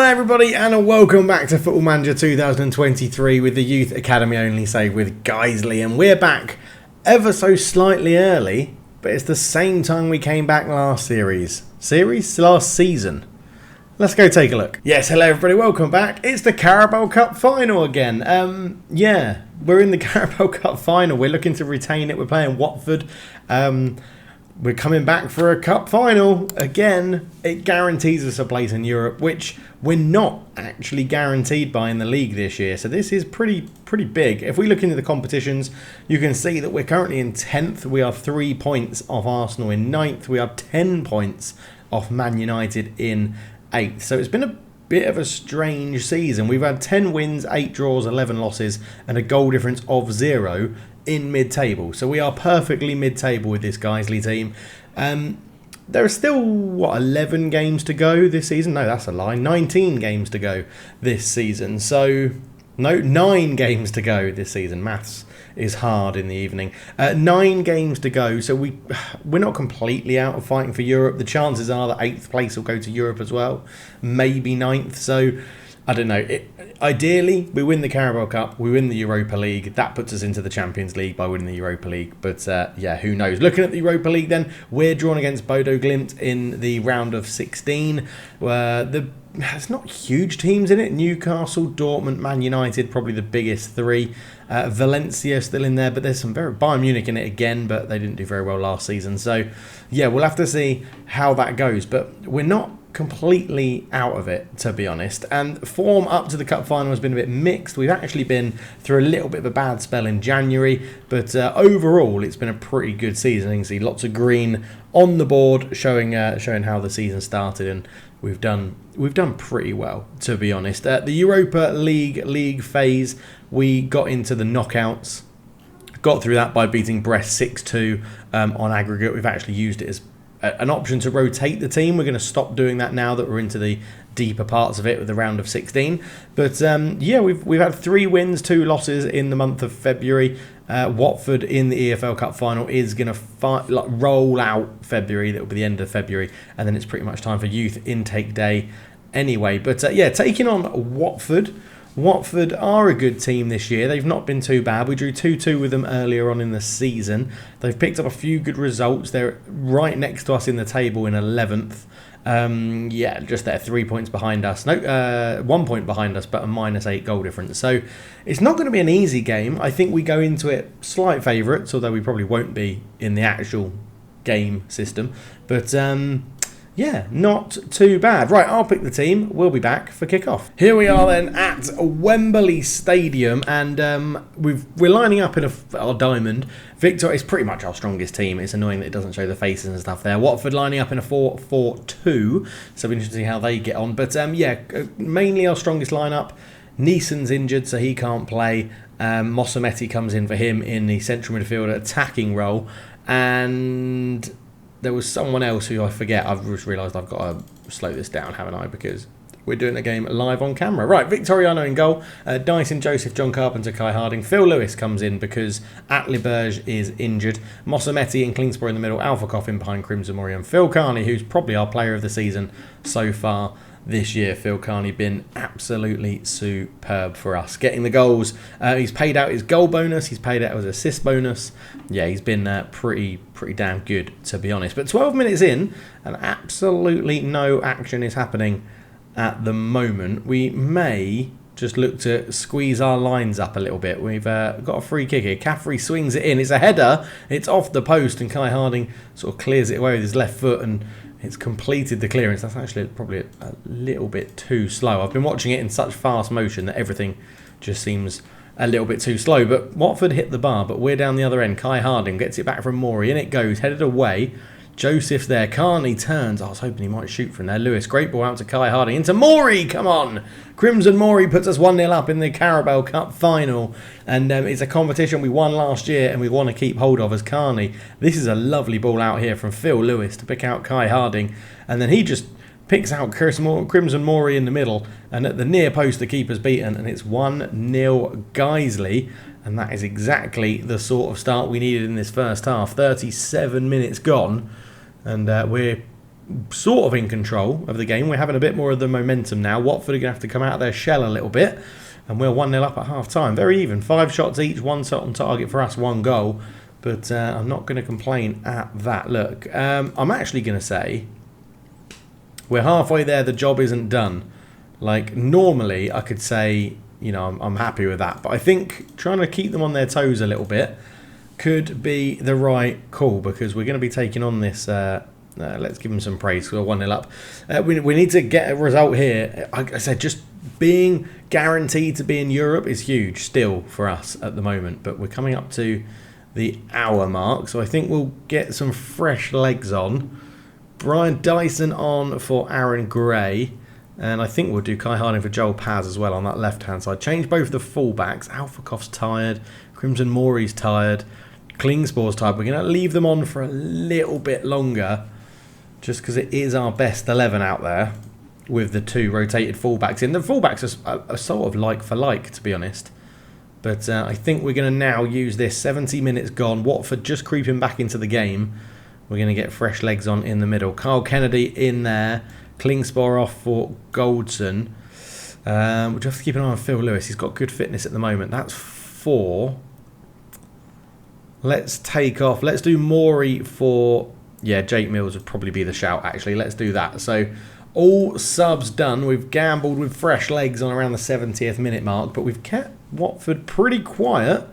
Hello everybody and welcome back to Football Manager 2023 with the Youth Academy only save with Guiseley, and we're back ever so slightly early, but it's the same time we came back last last season. Let's go take a look. Yes, hello everybody, welcome back. It's the Caraboa Cup final again. We're in the Caraboa Cup final. We're looking to retain it. We're playing Watford. We're coming back for a cup final. Again, it guarantees us a place in Europe, which we're not actually guaranteed by in the league this year. So this is pretty big. If we look into the competitions, you can see that we're currently in 10th. We are 3 points off Arsenal in 9th. We are 10 points off Man United in 8th. So it's been a bit of a strange season. We've had 10 wins, 8 draws, 11 losses, and a goal difference of 0 in mid-table. So we are perfectly mid-table with this Guiseley team. There are still, 11 games to go this season? No, that's a lie. 19 games to go this season. So, no, 9 games to go this season. Maths is hard in the evening. 9 games to go. So we're not completely out of fighting for Europe. The chances are that 8th place will go to Europe as well. Maybe 9th. So, I don't know. Ideally, we win the Caraboa Cup, we win the Europa League. That puts us into the Champions League by winning the Europa League. But who knows? Looking at the Europa League then, we're drawn against Bodo Glimt in the round of 16. There's not huge teams in it. Newcastle, Dortmund, Man United, probably the biggest 3. Valencia still in there, but there's some Bayern Munich in it again, but they didn't do very well last season. So, yeah, we'll have to see how that goes. But we're not completely out of it, to be honest, and form up to the cup final has been a bit mixed. We've actually been through a little bit of a bad spell in January, but overall it's been a pretty good season. You can see lots of green on the board showing how the season started, and we've done pretty well, to be honest. The Europa League phase, we got into the knockouts, got through that by beating Brest 6-2 on aggregate. We've actually used it as an option to rotate the team. We're going to stop doing that now that we're into the deeper parts of it with the round of 16. But we've had 3 wins, 2 losses in the month of February. Watford in the EFL Cup final is going to roll out February. That will be the end of February, and then it's pretty much time for youth intake day anyway. But taking on Watford. Watford are a good team this year. They've not been too bad. We drew 2-2 with them earlier on in the season. They've picked up a few good results. They're right next to us in the table in 11th. Just there, 3 points behind us. No, 1 point behind us, but a -8 goal difference. So it's not going to be an easy game. I think we go into it slight favourites, although we probably won't be in the actual game system. But not too bad. Right, I'll pick the team. We'll be back for kick-off. Here we are then at Wembley Stadium, and we're lining up in our diamond. Victor is pretty much our strongest team. It's annoying that it doesn't show the faces and stuff there. Watford lining up in a 4-4-2, so we're interested to see how they get on. But mainly our strongest lineup. Neeson's injured, so he can't play. Mosametti comes in for him in the central midfielder attacking role, and there was someone else who I forget. I've just realised I've got to slow this down, haven't I? Because we're doing a game live on camera. Right, Victoriano in goal. Dyson Joseph, John Carpenter, Kai Harding. Phil Lewis comes in because Atliberge is injured. Mosametti and Klingsborough in the middle. Alpha Coffin behind Crimson Mori. And Phil Carney, who's probably our player of the season so far this year. Phil Carney been absolutely superb for us. Getting the goals. He's paid out his goal bonus. He's paid out his assist bonus. Yeah, he's been pretty damn good, to be honest. But 12 minutes in, and absolutely no action is happening at the moment. We may just look to squeeze our lines up a little bit. We've got a free kick here. Caffrey swings it in. It's a header. It's off the post, and Kai Harding sort of clears it away with his left foot, and it's completed the clearance. That's actually probably a little bit too slow. I've been watching it in such fast motion that everything just seems a little bit too slow. But Watford hit the bar, but we're down the other end. Kai Harding gets it back from Mori, and it goes, headed away. Joseph's there. Carney turns. I was hoping he might shoot from there. Lewis, great ball out to Kai Harding. Into Mori, come on. Crimson Mori puts us 1-0 up in the Carabao Cup final. And it's a competition we won last year and we want to keep hold of as Carney. This is a lovely ball out here from Phil Lewis to pick out Kai Harding. And then he just picks out Crimson Mori in the middle. And at the near post, the keeper's beaten. And it's 1-0 Guiseley. And that is exactly the sort of start we needed in this first half. 37 minutes gone. And we're sort of in control of the game. We're having a bit more of the momentum now. Watford are going to have to come out of their shell a little bit. And we're 1-0 up at half-time. Very even. 5 shots each, 1 shot on target for us, 1 goal. But I'm not going to complain at that. Look, I'm actually going to say we're halfway there. The job isn't done. Like, normally I could say, you know, I'm happy with that. But I think trying to keep them on their toes a little bit could be the right call, because we're going to be taking on this... let's give them some praise. We're 1-0 up. We need to get a result here. Like I said, just being guaranteed to be in Europe is huge still for us at the moment. But we're coming up to the hour mark, so I think we'll get some fresh legs on. Brian Dyson on for Aaron Gray. And I think we'll do Kai Harding for Joel Paz as well on that left-hand side. Change both the fullbacks. Alphakoff's tired. Crimson Mori's tired. Klingspor's tired. We're going to leave them on for a little bit longer, just because it is our best 11 out there with the 2 rotated fullbacks in. The fullbacks are sort of like for like, to be honest. But I think we're going to now use this. 70 minutes gone. Watford just creeping back into the game. We're going to get fresh legs on in the middle. Carl Kennedy in there. Klingspor off for Goldson. We'll just have to keep an eye on Phil Lewis. He's got good fitness at the moment. That's 4. Let's take off. Let's do Mori for... Yeah, Jake Mills would probably be the shout, actually. Let's do that. So, all subs done. We've gambled with fresh legs on around the 70th minute mark, but we've kept Watford pretty quiet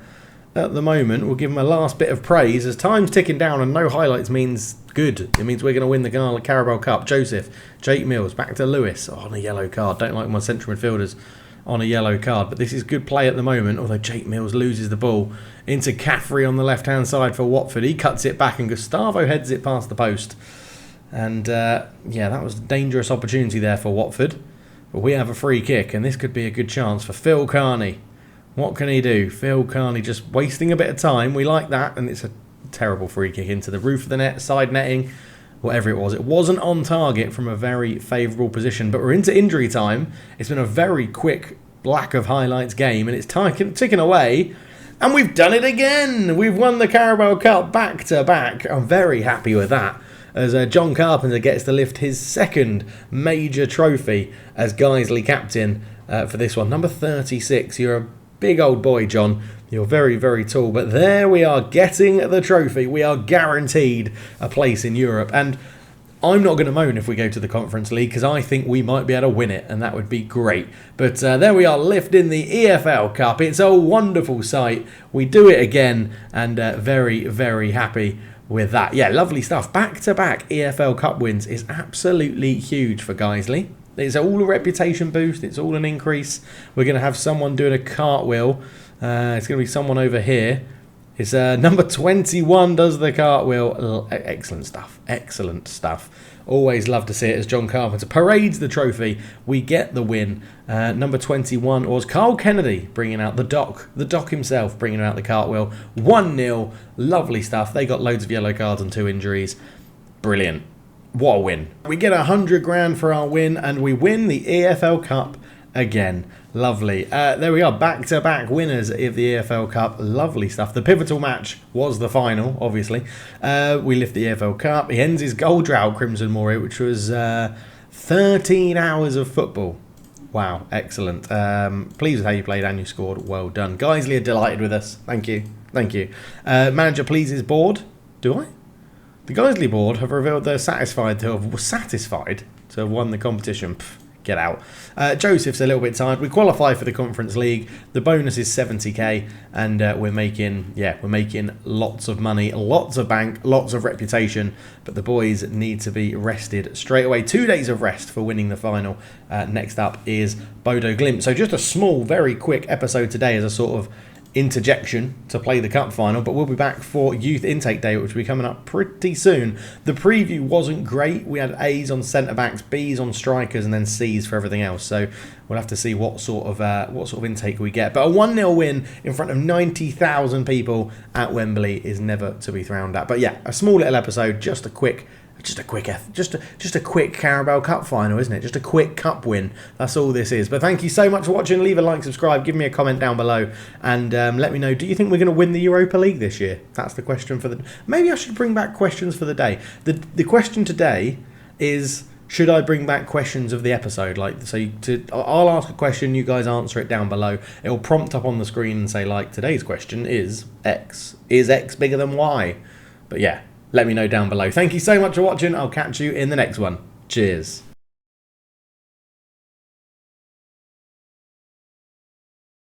at the moment. We'll give them a last bit of praise. As time's ticking down and no highlights means good. It means we're going to win the Caraboa Cup. Joseph, Jake Mills, back to Lewis. Oh, on a yellow card. Don't like my central midfielders on a yellow card, but this is good play at the moment, although Jake Mills loses the ball into Caffrey on the left-hand side for Watford. He cuts it back and Gustavo heads it past the post. And, yeah, that was a dangerous opportunity there for Watford. But we have a free kick, and this could be a good chance for Phil Carney. What can he do? Phil Carney just wasting a bit of time. We like that, and it's a terrible free kick into the roof of the net, side netting, whatever it was. It wasn't on target from a very favourable position, but we're into injury time. It's been a very quick lack of highlights game, and it's ticking away. And we've done it again. We've won the Carabao Cup back to back. I'm very happy with that, as John Carpenter gets to lift his second major trophy as Guiseley captain for this one. Number 36. You're a big old boy, John. You're very, very tall. But there we are, getting the trophy. We are guaranteed a place in Europe. And I'm not going to moan if we go to the Conference League, because I think we might be able to win it, and that would be great. But there we are, lifting the EFL Cup. It's a wonderful sight. We do it again, and very, very happy with that. Yeah, lovely stuff. Back-to-back EFL Cup wins is absolutely huge for Guiseley. It's all a reputation boost. It's all an increase. We're going to have someone doing a cartwheel. It's going to be someone over here. It's number 21 does the cartwheel. Excellent stuff. Excellent stuff. Always love to see it as John Carpenter parades the trophy. We get the win. Number 21 was Carl Kennedy bringing out the Doc. The Doc himself bringing out the cartwheel. 1-0. Lovely stuff. They got loads of yellow cards and 2 injuries. Brilliant. What a win. We get 100 grand for our win, and we win the EFL Cup again. Lovely. There we are, back-to-back winners of the EFL Cup. Lovely stuff. The pivotal match was the final, obviously. We lift the EFL Cup. He ends his goal drought, Crimson Mori, which was 13 hours of football. Wow, excellent. Pleased with how you played and you scored. Well done. Guiseley are delighted with us. Thank you. Thank you. Manager pleases board. Do I? The Guiseley board have revealed they're satisfied to have won the competition. Pff, get out. Joseph's a little bit tired. We qualify for the Conference League. The bonus is 70k, and we're making lots of money, lots of bank, lots of reputation. But the boys need to be rested straight away. 2 days of rest for winning the final. Next up is Bodo Glimt. So just a small, very quick episode today as a sort of interjection to play the cup final, but we'll be back for youth intake day, which will be coming up pretty soon. The preview wasn't great. We had A's on centre backs, B's on strikers, and then C's for everything else. So we'll have to see what sort of intake we get. But a 1-0 win in front of 90,000 people at Wembley is never to be frowned at. But yeah, a small little episode, just a quick Carabao Cup final, isn't it? Just a quick cup win. That's all this is. But thank you so much for watching. Leave a like, subscribe, give me a comment down below, and let me know, do you think we're going to win the Europa League this year? That's the question for the... Maybe I should bring back questions for the day. The question today, is, should I bring back questions of the episode? I'll ask a question, you guys answer it down below. It'll prompt up on the screen and say, like, today's question is X. Is X bigger than Y? But yeah, let me know down below. Thank you so much for watching. I'll catch you in the next one. Cheers.